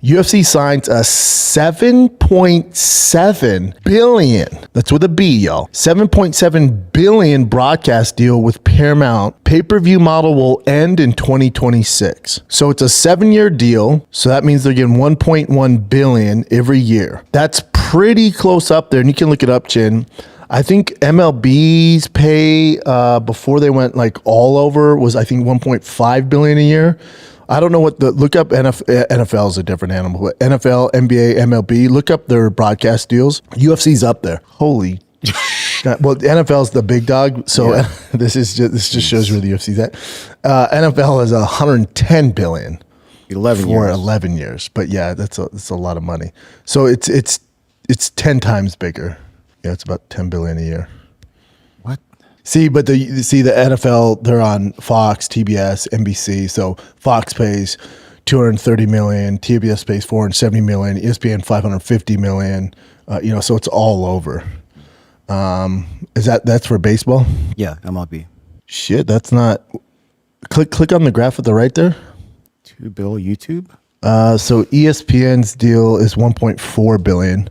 UFC signs a $7.7 billion, that's with a B, y'all, $7.7 billion broadcast deal with Paramount. Pay-per-view model will end in 2026. So it's a 7-year deal. So that means they're getting $1.1 billion every year. That's pretty close up there. And you can look it up, Chin. I think MLB's pay before they went like all over was, I think, $1.5 billion a year. I don't know what look up NFL is a different animal, but NFL, NBA, MLB, look up their broadcast deals. UFC's up there. Holy well, the NFL's the big dog, so yeah. this just shows where the UFC's at. NFL is $110 billion 11 years. But yeah, that's a lot of money. So it's 10 times bigger. Yeah, it's about $10 billion a year. What? See, but the NFL, they're on Fox, TBS, NBC. So Fox pays $230 million, TBS pays $470 million, ESPN $550 million. So it's all over. That's for baseball? Yeah, MLB. Shit, that's not. Click on the graph at the right there. $2 billion YouTube. So ESPN's deal is $1.4 billion,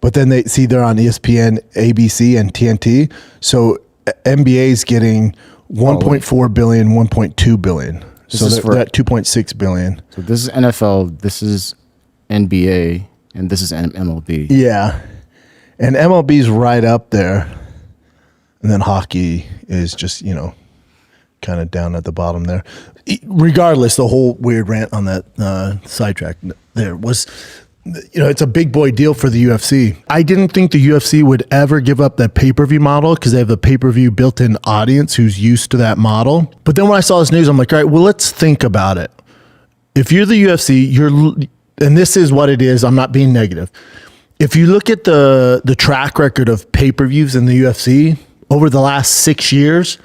but then they're on ESPN, ABC, and TNT. So NBA's getting $1.4 billion, $1.2 billion. So they're at $2.6 billion. So this is NFL, this is NBA, and this is MLB. Yeah. And MLB's right up there. And then hockey is just, kind of down at the bottom there. Regardless, the whole weird rant on that sidetrack there was, it's a big boy deal for the UFC. I didn't think the UFC would ever give up that pay-per-view model because they have a pay-per-view built-in audience who's used to that model. But then when I saw this news, I'm like, all right, well, let's think about it. If you're the UFC, and this is what it is, I'm not being negative. If you look at the track record of pay-per-views in the UFC over the last 6 years,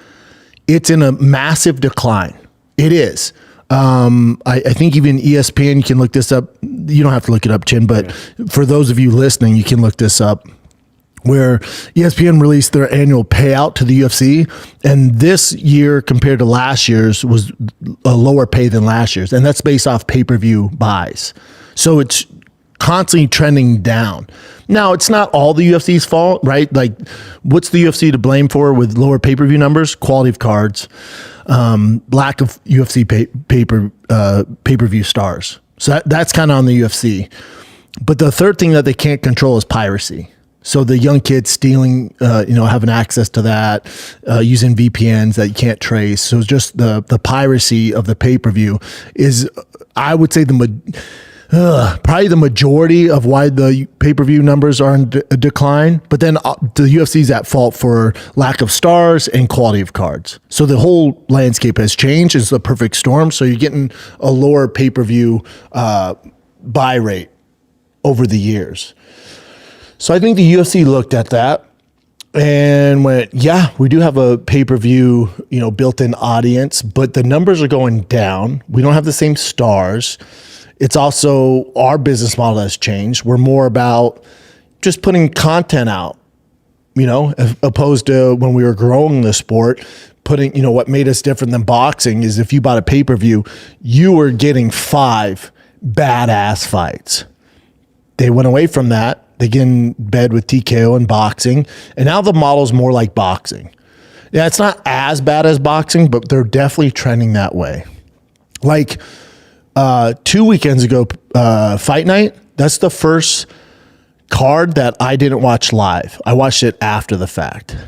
it's in a massive decline. It is. I think even ESPN, you can look this up. You don't have to look it up, Chin, but for those of you listening, you can look this up, where ESPN released their annual payout to the UFC. And this year compared to last year's was a lower pay than last year's. And that's based off pay-per-view buys. So it's constantly trending down. Now, it's not all the UFC's fault, right? Like, what's the UFC to blame for with lower pay-per-view numbers? Quality of cards, lack of UFC pay-per-view stars. So that's kind of on the UFC. But the third thing that they can't control is piracy. So the young kids stealing, having access to that, using VPNs that you can't trace. So it's just the piracy of the pay-per-view is, I would say, probably the majority of why the pay-per-view numbers are in a decline. But then the UFC's at fault for lack of stars and quality of cards. So the whole landscape has changed. It's the perfect storm. So you're getting a lower pay-per-view buy rate over the years. So I think the UFC looked at that and went, yeah, we do have a pay-per-view, built-in audience, but the numbers are going down. We don't have the same stars. It's also, our business model has changed. We're more about just putting content out, opposed to when we were growing the sport, putting, what made us different than boxing is if you bought a pay-per-view, you were getting 5 badass fights. They went away from that. They get in bed with TKO and boxing. And now the model's more like boxing. Yeah, it's not as bad as boxing, but they're definitely trending that way. Like, 2 weekends ago, Fight Night, that's the first card that I didn't watch live. I watched it after the fact.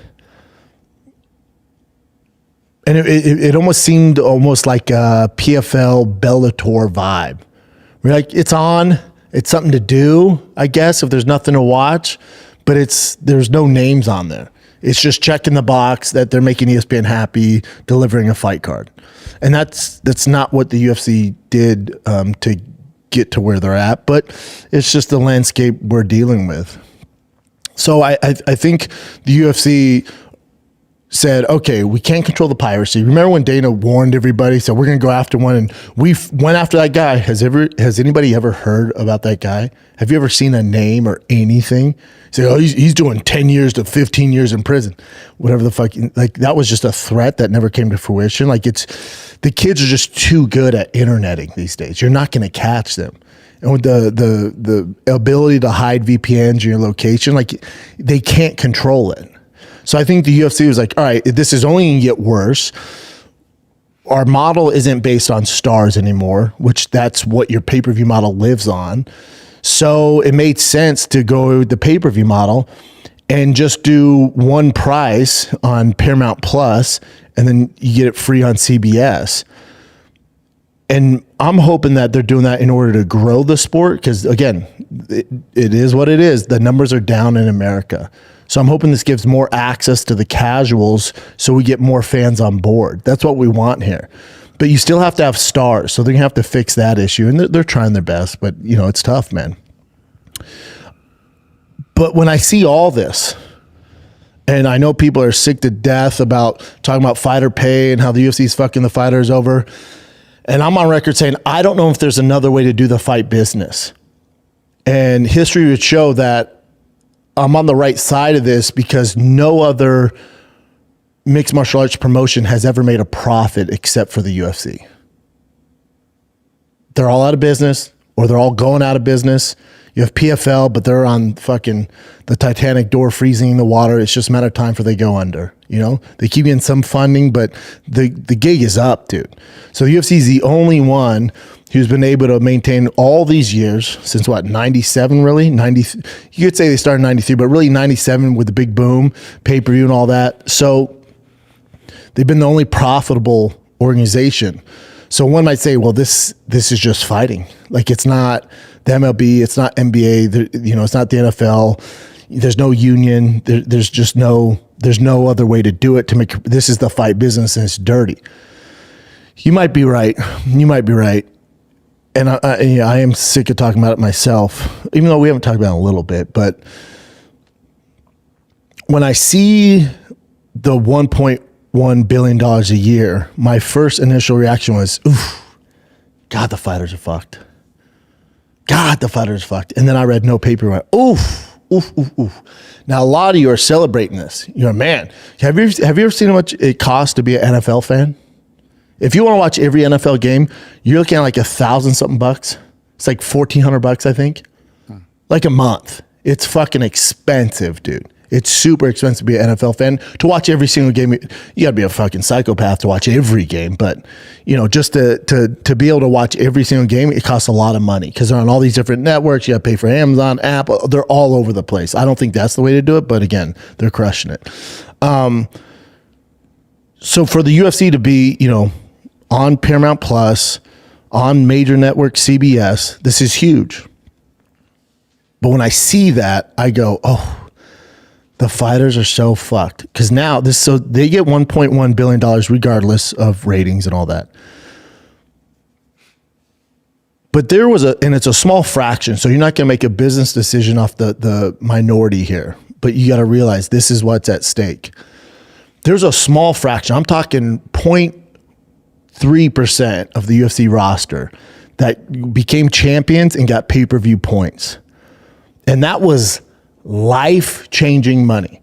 And it almost seemed like a PFL Bellator vibe. We're like, it's on, it's something to do, I guess, if there's nothing to watch, but there's no names on there. It's just checking the box that they're making ESPN happy, delivering a fight card. And that's not what the UFC did to get to where they're at, but it's just the landscape we're dealing with. So I think the UFC said, okay, we can't control the piracy. Remember when Dana warned everybody, said we're going to go after one, and we went after that guy. Has anybody ever heard about that guy? Have you ever seen a name or anything? Say, oh, he's doing 10 years to 15 years in prison. Whatever the fuck. Like, that was just a threat that never came to fruition. Like, the kids are just too good at interneting these days. You're not going to catch them. and with the ability to hide VPNs in your location, like they can't control it. So I think the UFC was like, all right, this is only going to get worse. Our model isn't based on stars anymore, which that's what your pay-per-view model lives on. So it made sense to go with the pay-per-view model and just do one price on Paramount Plus, and then you get it free on CBS. And I'm hoping that they're doing that in order to grow the sport, because again, it is what it is. The numbers are down in America. So I'm hoping this gives more access to the casuals so we get more fans on board. That's what we want here. But you still have to have stars, so they're going to have to fix that issue. And they're trying their best, but you know, it's tough, man. But when I see all this, and I know people are sick to death about talking about fighter pay and how the UFC is fucking the fighters over, and I'm on record saying, I don't know if there's another way to do the fight business. And history would show that I'm on the right side of this, because no other mixed martial arts promotion has ever made a profit except for the UFC. They're all out of business, or they're all going out of business. You have PFL, but they're on fucking the Titanic door, freezing in the water. It's just a matter of time for they go under. You know, they keep getting some funding, but the gig is up, dude. So the UFC is the only one who's been able to maintain all these years since what, 97 really? 90, you could say they started in 93, but really 97 with the big boom, pay-per-view and all that. So they've been the only profitable organization. So one might say, well, this is just fighting. Like, it's not the MLB, it's not NBA, you know, it's not the NFL. There's no union. There's no other way to do it to make, this is the fight business and it's dirty. You might be right. You might be right. And I am sick of talking about it myself, even though we haven't talked about it a little bit. But when I see the $1.1 billion a year, my first initial reaction was, oof, God, the fighters are fucked. God, the fighters are fucked. And then I read no paper and went, oof, oof, oof, oof. Now, a lot of you are celebrating this. You're, man, have you ever seen how much it costs to be an NFL fan? If you want to watch every NFL game, you're looking at like $1,000-something bucks. It's like $1,400, I think. Like a month. It's fucking expensive, dude. It's super expensive to be an NFL fan. To watch every single game, you gotta be a fucking psychopath to watch every game. But you know, just to be able to watch every single game, it costs a lot of money because they're on all these different networks. You gotta pay for Amazon, Apple. They're all over the place. I don't think that's the way to do it, but again, they're crushing it. So for the UFC to be, you know, on Paramount Plus, on major network CBS, this is huge. But when I see that, I go, oh, the fighters are so fucked. Because now so they get $1.1 billion regardless of ratings and all that. But there was and it's a small fraction, so you're not going to make a business decision off the minority here. But you got to realize this is what's at stake. There's a small fraction. I'm talking 0.3% of the UFC roster that became champions and got pay-per-view points. And that was life-changing money.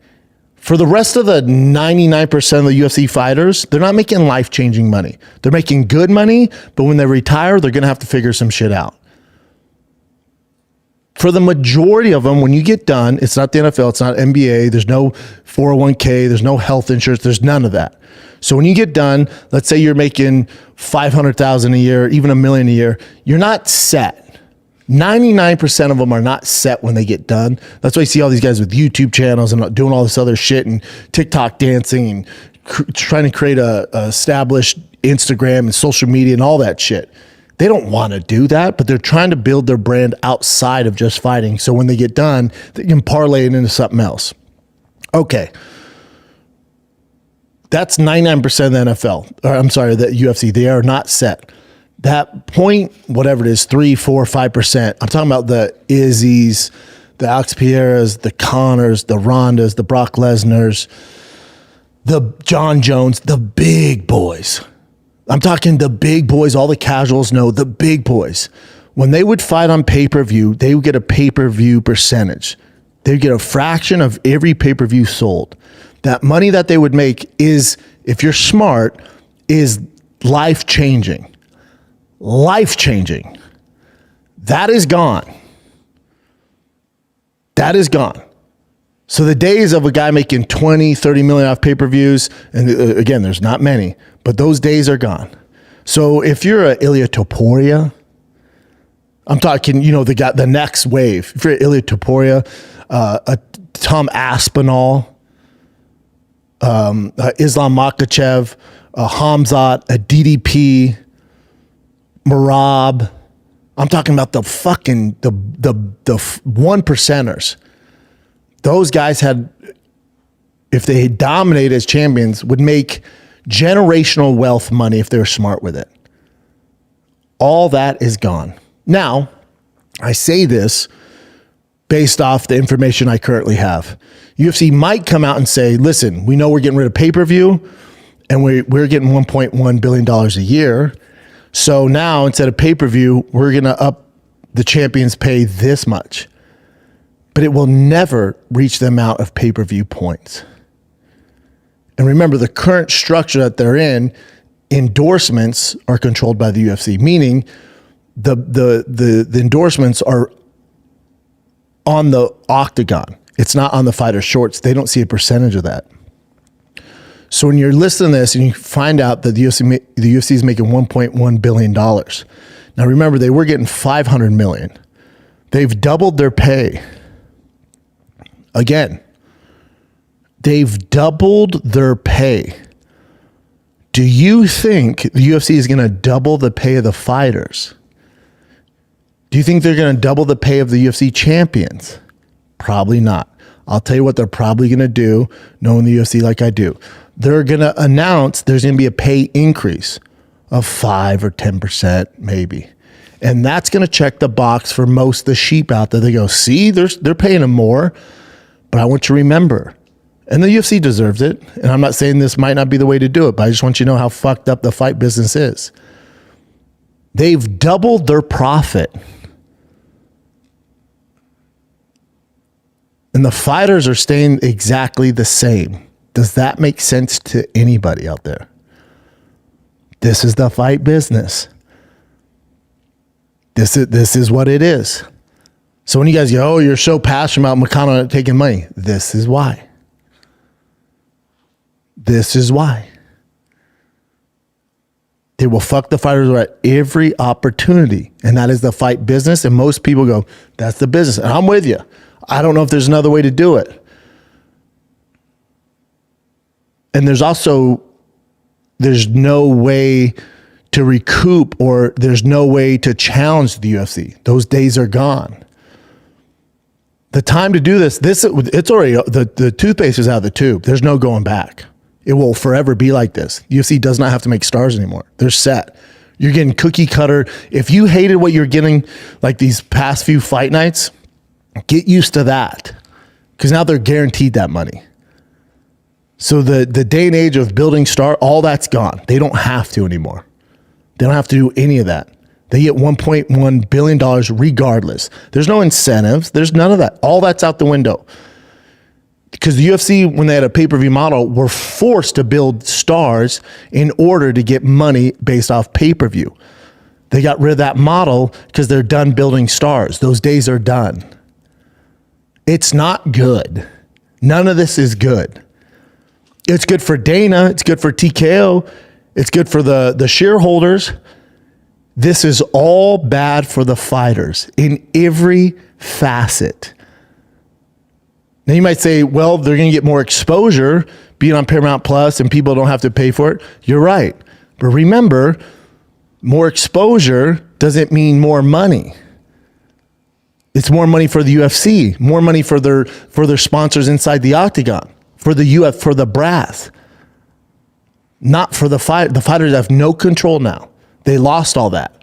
For the rest of the 99% of the UFC fighters, they're not making life-changing money. They're making good money, but when they retire, they're going to have to figure some shit out. For the majority of them, when you get done, it's not the NFL, it's not NBA, there's no 401k, there's no health insurance, there's none of that. So when you get done, let's say you're making $500,000 a year, even $1 million a year, you're not set. 99% of them are not set when they get done. That's why you see all these guys with YouTube channels and doing all this other shit and TikTok dancing and trying to create a established Instagram and social media and all that shit. They don't want to do that, but they're trying to build their brand outside of just fighting. So when they get done, they can parlay it into something else. Okay. That's 99% of the NFL. Or I'm sorry, the UFC. They are not set. That point, whatever it is, 3, 4, 5%. I'm talking about the Izzies, the Alex Pierres, the Connors, the Rondas, the Brock Lesnars, the John Jones, the big boys. I'm talking the big boys. All the casuals know the big boys. When they would fight on pay-per-view, they would get a pay-per-view percentage. They would get a fraction of every pay-per-view sold. That money that they would make is, if you're smart, is life-changing. Life-changing. That is gone. That is gone. So the days of a guy making 20, 30 million off pay-per-views, and again, there's not many, but those days are gone. So if you're a Ilya Topuria, I'm talking, the next wave. If you're Ilya Topuria, a Tom Aspinall, Islam Makhachev, a Hamzat, a DDP, Marab. I'm talking about the one percenters. Those guys if they dominated as champions, would make generational wealth money if they were smart with it. All that is gone. Now, I say this based off the information I currently have. UFC might come out and say, listen, we know we're getting rid of pay-per-view and we're getting $1.1 billion a year. So now instead of pay-per-view, we're going to up the champions pay this much. But it will never reach the amount of pay-per-view points. And remember, the current structure that they're in, endorsements are controlled by the UFC, meaning the endorsements are on the octagon. It's not on the fighter shorts. They don't see a percentage of that. So when you're listening to this and you find out that the UFC is making $1.1 billion. Now remember, they were getting $500 million. They've doubled their pay. Again, they've doubled their pay. Do you think the UFC is going to double the pay of the fighters? Do you think they're going to double the pay of the UFC champions? Probably not. I'll tell you what they're probably going to do, knowing the UFC like I do. They're going to announce there's going to be a pay increase of 5 or 10% maybe. And that's going to check the box for most of the sheep out there. They go, see, they're paying them more. But I want you to remember, and the UFC deserves it, and I'm not saying this might not be the way to do it, but I just want you to know how fucked up the fight business is. They've doubled their profit. And the fighters are staying exactly the same. Does that make sense to anybody out there? This is the fight business. This is what it is. So when you guys go, oh, you're so passionate about McConnell taking money. This is why. This is why. They will fuck the fighters at every opportunity. And that is the fight business. And most people go, that's the business. And I'm with you. I don't know if there's another way to do it. And there's no way to recoup, or there's no way to challenge the UFC. Those days are gone. The time to do this, it's already, the toothpaste is out of the tube. There's no going back. It will forever be like this. UFC does not have to make stars anymore. They're set. You're getting cookie cutter. If you hated what you're getting, like these past few fight nights, get used to that, because now they're guaranteed that money. So the day and age of building star, all that's gone. They don't have to anymore. They don't have to do any of that. They get $1.1 billion regardless. There's no incentives. There's none of that. All that's out the window. Because the UFC, when they had a pay-per-view model, were forced to build stars in order to get money based off pay-per-view. They got rid of that model because they're done building stars. Those days are done. It's not good. None of this is good. It's good for Dana. It's good for TKO. It's good for the shareholders. This is all bad for the fighters in every facet. Now you might say, well, they're going to get more exposure being on Paramount Plus and people don't have to pay for it. You're right. But remember, more exposure doesn't mean more money. It's more money for the UFC, more money for their sponsors inside the octagon, for the brass, not for the fight. The fighters have no control now. They lost all that.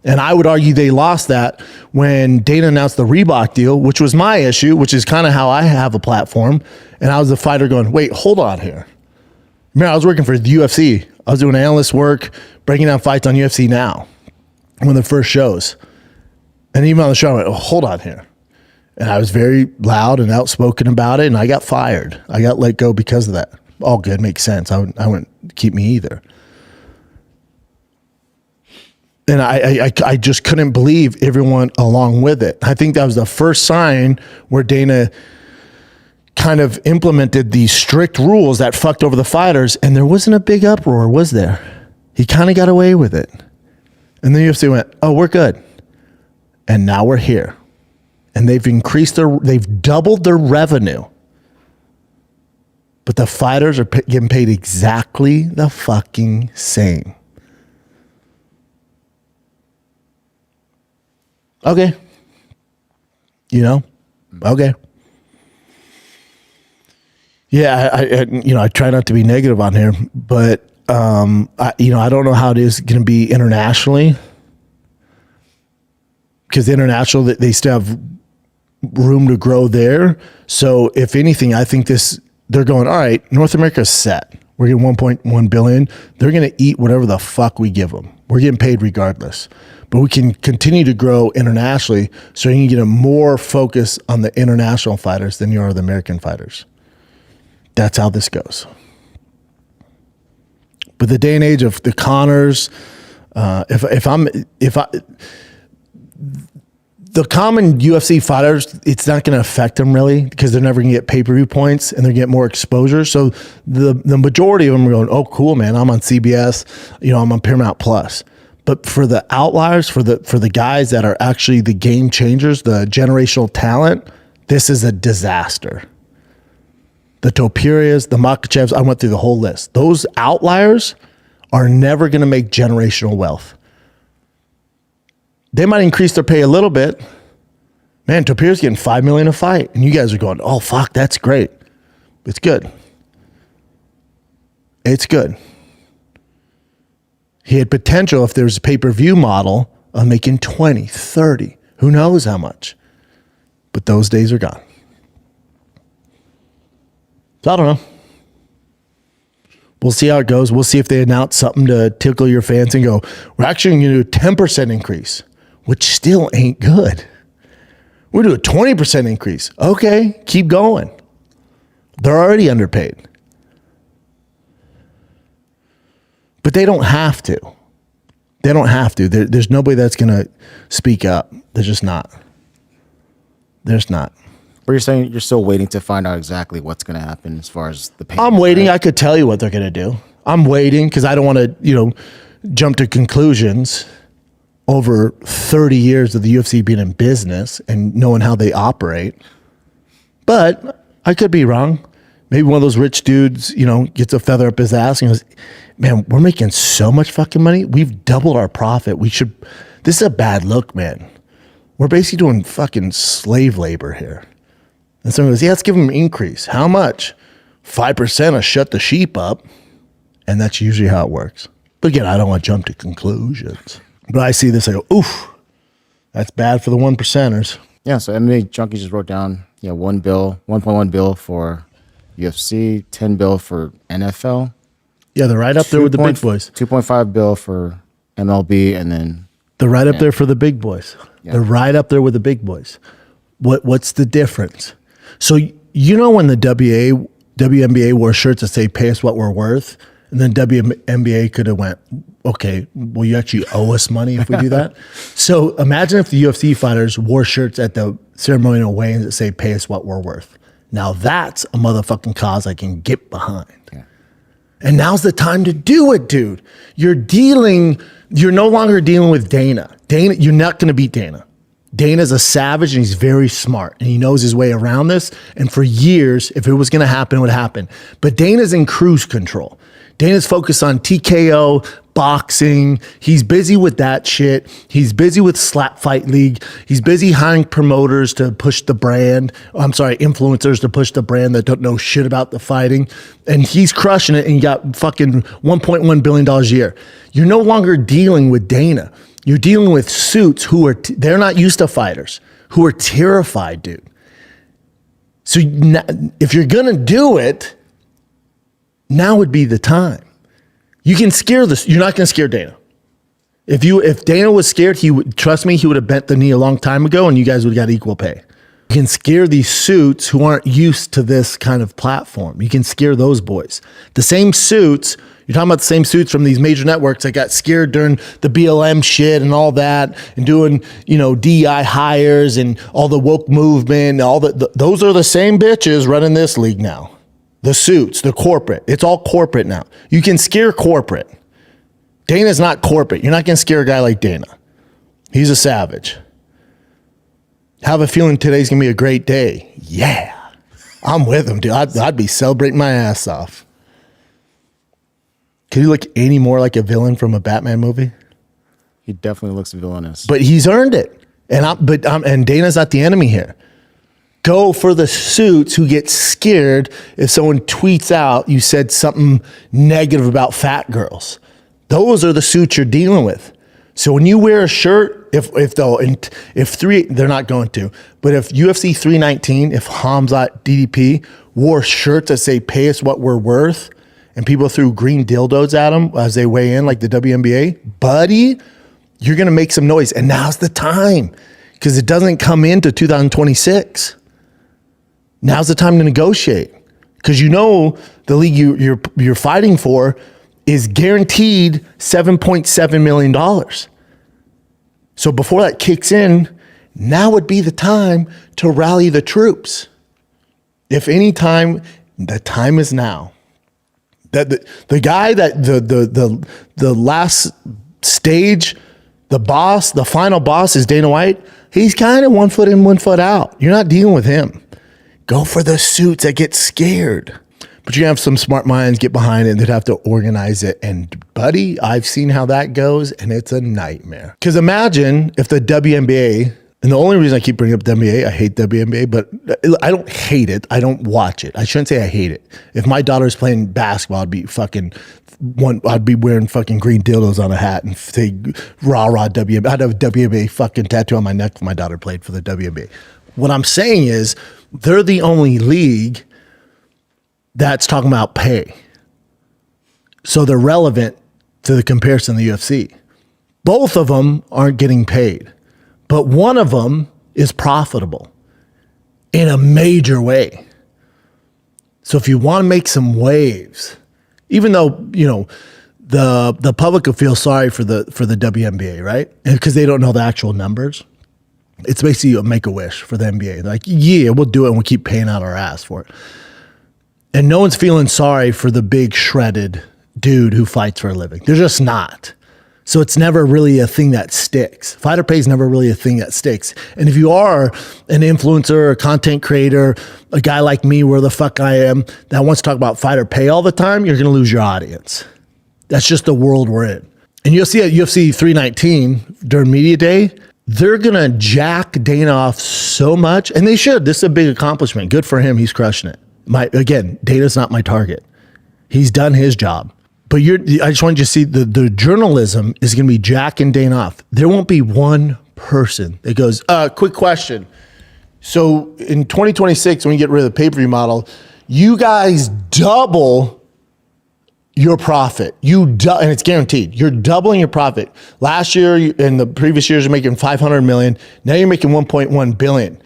And I would argue they lost that when Dana announced the Reebok deal, which was my issue, which is kind of how I have a platform. And I was the fighter going, wait, hold on here. Remember, I was working for the UFC. I was doing analyst work, breaking down fights on UFC Now, one of the first shows. And even on the show, I went, oh, hold on here. And I was very loud and outspoken about it, and I got fired. I got let go because of that. All good, makes sense. I wouldn't keep me either. And I just couldn't believe everyone along with it. I think that was the first sign where Dana kind of implemented these strict rules that fucked over the fighters, and there wasn't a big uproar, was there? He kind of got away with it. And the UFC went, oh, we're good. And now we're here. And they've doubled their revenue. But the fighters are getting paid exactly the fucking same. Okay. Okay. Yeah, I try not to be negative on here, but I don't know how it is going to be internationally, because international, they still have room to grow there. So if anything, I think they're going, all right, North America's set. We're getting 1.1 billion. They're going to eat whatever the fuck we give them. We're getting paid regardless. But we can continue to grow internationally, so you can get a more focus on the international fighters than you are the American fighters. That's how this goes. But the day and age of the Connors, the common UFC fighters, it's not going to affect them really, because they're never going to get pay-per-view points and they're going to get more exposure. So the majority of them are going, oh, cool, man, I'm on CBS, I'm on Paramount Plus. But for the outliers, for the guys that are actually the game changers, the generational talent, this is a disaster. The Topurias, the Makachevs, I went through the whole list. Those outliers are never going to make generational wealth. They might increase their pay a little bit. Man, Topuria's getting $5 million a fight, and you guys are going, oh, fuck, that's great. It's good. It's good. He had potential if there's a pay-per-view model of making 20, 30, who knows how much. But those days are gone. So I don't know. We'll see how it goes. We'll see if they announce something to tickle your fans and go, we're actually going to do a 10% increase, which still ain't good. We'll do a 20% increase. Okay, keep going. They're already underpaid. But they don't have to. They don't have to. There's nobody that's going to speak up. There's just not. There's not. But you're saying you're still waiting to find out exactly what's going to happen as far as the payment. I'm waiting. Right? I could tell you what they're going to do. I'm waiting because I don't want to, jump to conclusions over 30 years of the UFC being in business and knowing how they operate. But I could be wrong. Maybe one of those rich dudes, gets a feather up his ass and goes, man, we're making so much fucking money. We've doubled our profit. This is a bad look, man. We're basically doing fucking slave labor here. And someone goes, yeah, let's give them an increase. How much? 5% will shut the sheep up. And that's usually how it works. But again, I don't want to jump to conclusions. But I see this, I go, oof, that's bad for the 1%ers. Yeah, so MMA Junkie just wrote down, 1.1 bill for UFC, 10 bill for NFL. Yeah, they're right up there with the big boys. 2.5 bill for MLB, and then they're right up there for the big boys. Yeah. They're right up there with the big boys. What's the difference? So when the WNBA wore shirts that say "Pay us what we're worth," and then WNBA could have went, "Okay, well, you actually owe us money if we do that." So imagine if the UFC fighters wore shirts at the ceremonial weigh-ins that say "Pay us what we're worth." Now that's a motherfucking cause I can get behind. Yeah. And now's the time to do it, dude. You're no longer dealing with Dana. You're not going to beat Dana. Dana's a savage and he's very smart and he knows his way around this. And for years, if it was going to happen, it would happen. But Dana's in cruise control. Dana's focused on TKO, boxing. He's busy with that shit. He's busy with Slap Fight League. He's busy hiring promoters to push the brand. Influencers to push the brand that don't know shit about the fighting. And he's crushing it and you got fucking $1.1 billion a year. You're no longer dealing with Dana. You're dealing with suits who are, they're not used to fighters, who are terrified, dude. So if you're going to do it, now would be the time. You can scare this. You're not going to scare Dana. If Dana was scared, trust me, he would have bent the knee a long time ago and you guys would have got equal pay. You can scare these suits who aren't used to this kind of platform. You can scare those boys. The same suits, You're talking about the same suits from these major networks that got scared during the BLM shit and all that, and doing, DEI hires and all the woke movement, those are the same bitches running this league now. The suits, the corporate. It's all corporate now. You can scare corporate. Dana's not corporate. You're not going to scare a guy like Dana. He's a savage. Have a feeling today's going to be a great day. Yeah. I'm with him, dude. I'd be celebrating my ass off. Could he look any more like a villain from a Batman movie? He definitely looks villainous. But he's earned it. And Dana's not the enemy here. Go for the suits who get scared if someone tweets out you said something negative about fat girls. Those are the suits you're dealing with. So when you wear a shirt, if they're not going to, but if UFC 319, if Hamzat DDP wore shirts that say pay us what we're worth, and people threw green dildos at them as they weigh in like the WNBA, buddy, you're going to make some noise. And now's the time, because it doesn't come into 2026. Now's the time to negotiate, because the league you're fighting for is guaranteed $7.7 million. So before that kicks in, now would be the time to rally the troops. If any time, the time is now. That the guy that the last stage, the final boss is Dana White. He's kind of 1 foot in, 1 foot out. You're not dealing with him. Go for the suits that get scared. But you have some smart minds get behind it and they'd have to organize it. And buddy, I've seen how that goes, and it's a nightmare. Because imagine if the WNBA, and the only reason I keep bringing up WNBA, I hate WNBA, but I don't hate it. I don't watch it. I shouldn't say I hate it. If my daughter's playing basketball, I'd be wearing fucking green dildos on a hat and say rah rah WNBA. I'd have a WNBA fucking tattoo on my neck if my daughter played for the WNBA. What I'm saying is they're the only league that's talking about pay. So they're relevant to the comparison of the UFC. Both of them aren't getting paid, but one of them is profitable in a major way. So if you want to make some waves, even though, the public will feel sorry for the WNBA, right? Because they don't know the actual numbers. It's basically a make-a-wish for the NBA. They're like, yeah, we'll do it and we'll keep paying out our ass for it. And no one's feeling sorry for the big shredded dude who fights for a living. They're just not. So it's never really a thing that sticks. Fighter pay is never really a thing that sticks. And if you are an influencer, a content creator, a guy like me, where the fuck I am, that wants to talk about fighter pay all the time, you're going to lose your audience. That's just the world we're in. And you'll see at UFC 319 during media day, they're going to jack Dana off so much. And they should. This is a big accomplishment. Good for him. He's crushing it. Again, Dana's not my target. He's done his job. But I just want you to see the journalism is going to be jacking Dana off. There won't be one person that goes, quick question. So in 2026, when you get rid of the pay-per-view model, you guys double your profit. And it's guaranteed. You're doubling your profit. Last year and the previous years, you're making $500 million. Now you're making $1.1 billion.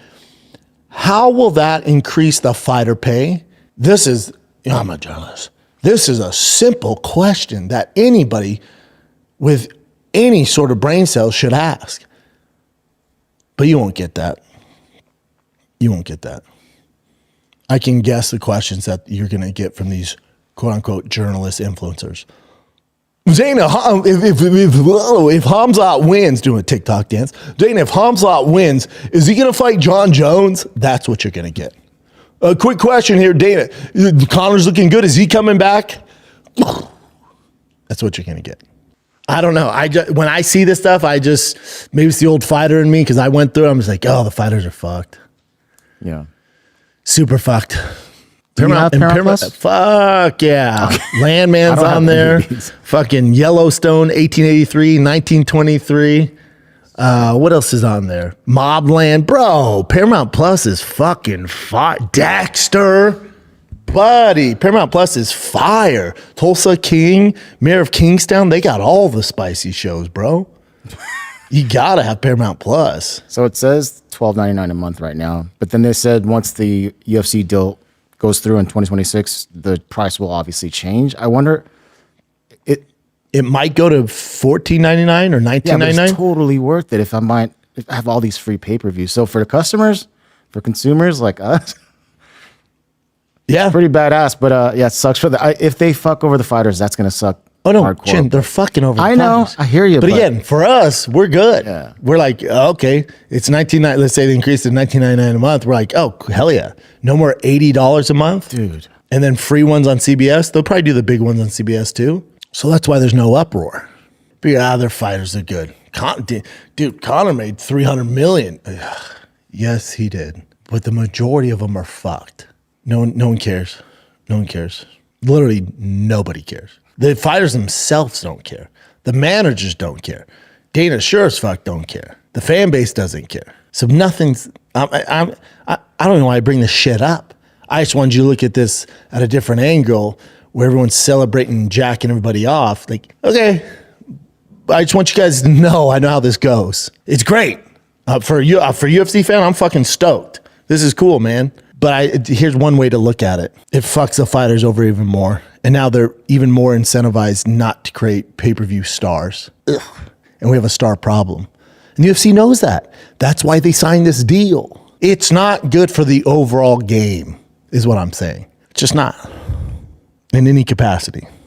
How will that increase the fighter pay? I'm a journalist. This is a simple question that anybody with any sort of brain cells should ask. But you won't get that. You won't get that. I can guess the questions that you're going to get from these quote unquote journalist influencers. Dana, if Hamzat wins, doing a TikTok dance, Dana, if Hamzat wins, is he going to fight John Jones? That's what you're going to get. A quick question here, Dana. Connor's looking good. Is he coming back? That's what you're going to get. I don't know. When I see this stuff, maybe it's the old fighter in me, because I went through it. I'm just like, oh, the fighters are fucked. Yeah. Super fucked. Paramount? Fuck yeah. Okay. Landman's on there. Fucking Yellowstone, 1883, 1923. What else is on there? Mobland. Bro, Paramount Plus is fucking fire. Dexter. Buddy, Paramount Plus is fire. Tulsa King, Mayor of Kingstown. They got all the spicy shows, bro. You got to have Paramount Plus. So it says $12.99 a month right now. But then they said once the UFC deal goes through in 2026, the price will obviously change. I wonder, It might go to $14.99 or Yeah, but it's $19.99. totally worth it if I have all these free pay-per-views. So for the customers, for consumers like us, Yeah. pretty badass. But yeah, it sucks for if they fuck over the fighters, that's gonna suck. Oh no, hardcore. Chin, they're fucking over. I know, fighters. I hear you. But again, for us, we're good. Yeah. We're like, okay, it's $19.99. Let's say they increased to $19.99 a month. We're like, oh hell yeah, no more $80 a month, dude. And then free ones on CBS. They'll probably do the big ones on CBS too. So that's why there's no uproar. But their fighters are good. Dude, Conor made $300 million. Ugh. Yes, he did. But the majority of them are fucked. No one cares. No one cares. Literally nobody cares. The fighters themselves don't care. The managers don't care. Dana sure as fuck don't care. The fan base doesn't care. So nothing's. I don't know why I bring this shit up. I just wanted you to look at this at a different angle, where everyone's celebrating and jacking everybody off. Like, okay, I just want you guys to know I know how this goes. It's great. For UFC fan, I'm fucking stoked. This is cool, man. But here's one way to look at it. It fucks the fighters over even more. And now they're even more incentivized not to create pay-per-view stars. Ugh. And we have a star problem. And the UFC knows that. That's why they signed this deal. It's not good for the overall game, is what I'm saying. It's just not. In any capacity.